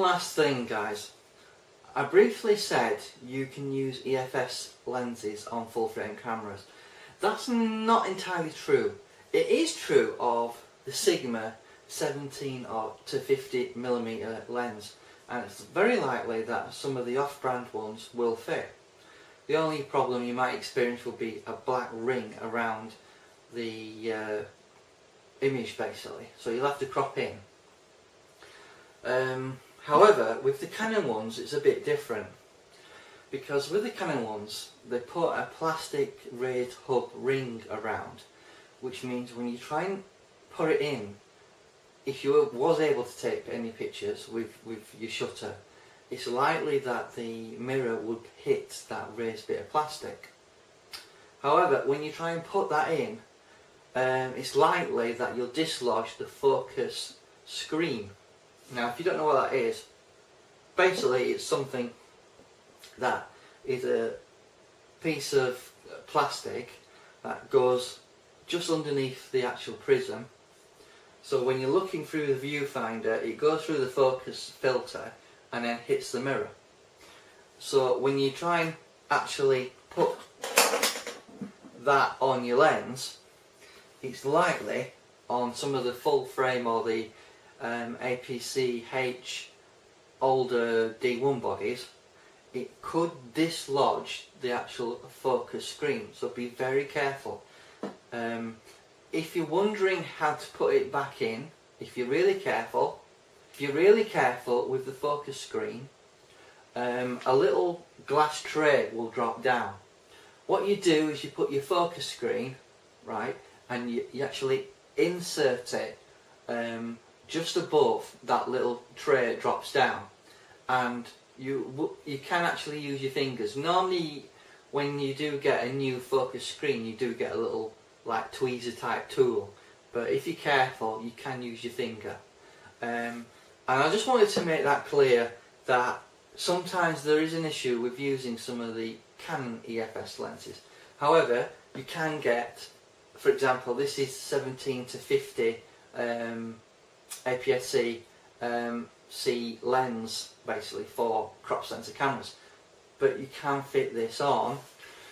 last thing, guys. I briefly said you can use EFS lenses on full frame cameras. That's not entirely true. It is true of the Sigma 17 to 50mm lens, and it's very likely that some of the off-brand ones will fit. The only problem you might experience will be a black ring around the image, basically, so you'll have to crop in. However, with the Canon ones it's a bit different, because with the Canon ones they put a plastic raised hub ring around, which means when you try and put it in, if you was able to take any pictures with your shutter, it's likely that the mirror would hit that raised bit of plastic. However, when you try and put that in, it's likely that you'll dislodge the focus screen. Now, if you don't know what that is, basically it's something that is a piece of plastic that goes just underneath the actual prism. So when you're looking through the viewfinder, it goes through the focus filter and then hits the mirror. So when you try and actually put that on your lens, it's likely on some of the full frame or the APC-H older D1 bodies, it could dislodge the actual focus screen, so be very careful. If you're wondering how to put it back in, if you're really careful with the focus screen, a little glass tray will drop down. What you do is you put your focus screen, right, and you actually insert it just above that little tray drops down, and you can actually use your fingers. Normally when you do get a new focus screen you do get a little like tweezer type tool, but if you're careful you can use your finger. And I just wanted to make that clear that sometimes there is an issue with using some of the Canon EFS lenses. However, you can get, for example, this is 17 to 50 APS-C C lens basically for crop sensor cameras, but you can fit this on.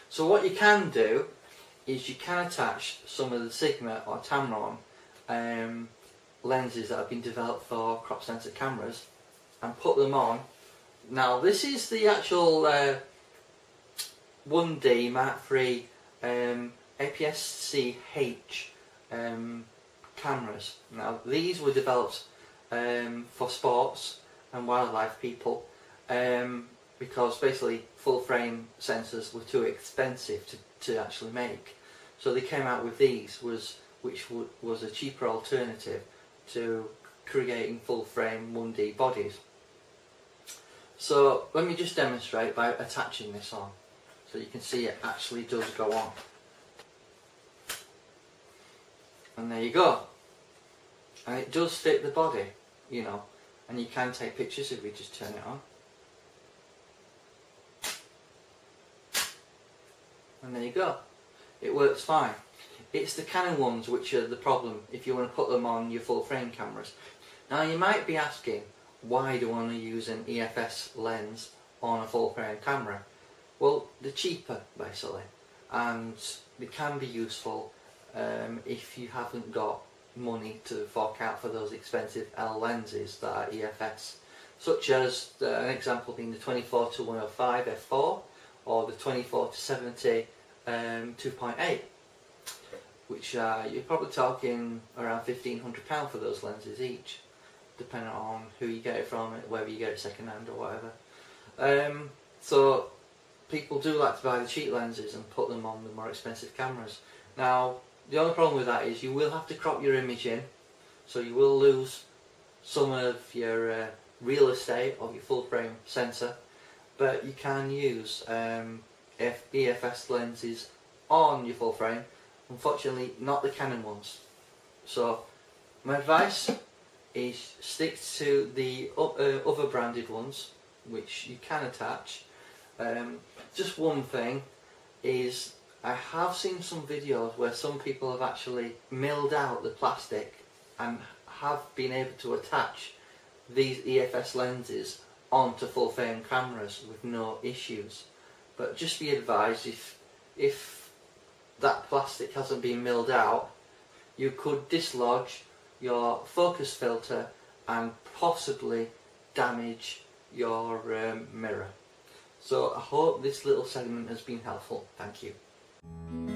So what you can do is you can attach some of the Sigma or Tamron lenses that have been developed for crop sensor cameras and put them on. Now this is the actual 1D Mark III APS-C-H cameras. Now these were developed for sports and wildlife people, because basically full frame sensors were too expensive to actually make. So they came out with these, which was a cheaper alternative to creating full frame 1D bodies. So let me just demonstrate by attaching this on, so you can see it actually does go on. And there you go. And it does fit the body, you know, and you can take pictures if we just turn it on. And there you go. It works fine. It's the Canon ones which are the problem if you want to put them on your full frame cameras. Now you might be asking, why do I want to use an EFS lens on a full frame camera? Well, they're cheaper basically, and they can be useful if you haven't got money to fork out for those expensive L lenses that are EFS, such as an example being the 24 to 105 f4 or the 24 to 70 2.8, which you're probably talking around £1,500 for those lenses each, depending on who you get it from, whether you get it second hand or whatever. So people do like to buy the cheap lenses and put them on the more expensive cameras. Now the only problem with that is you will have to crop your image in, so you will lose some of your real estate of your full frame sensor, but you can use EFS lenses on your full frame. Unfortunately not the Canon ones. So my advice is stick to the other branded ones which you can attach. Just one thing is, I have seen some videos where some people have actually milled out the plastic and have been able to attach these EFS lenses onto full frame cameras with no issues. But just be advised, if that plastic hasn't been milled out, you could dislodge your focus filter and possibly damage your mirror. So I hope this little segment has been helpful. Thank you.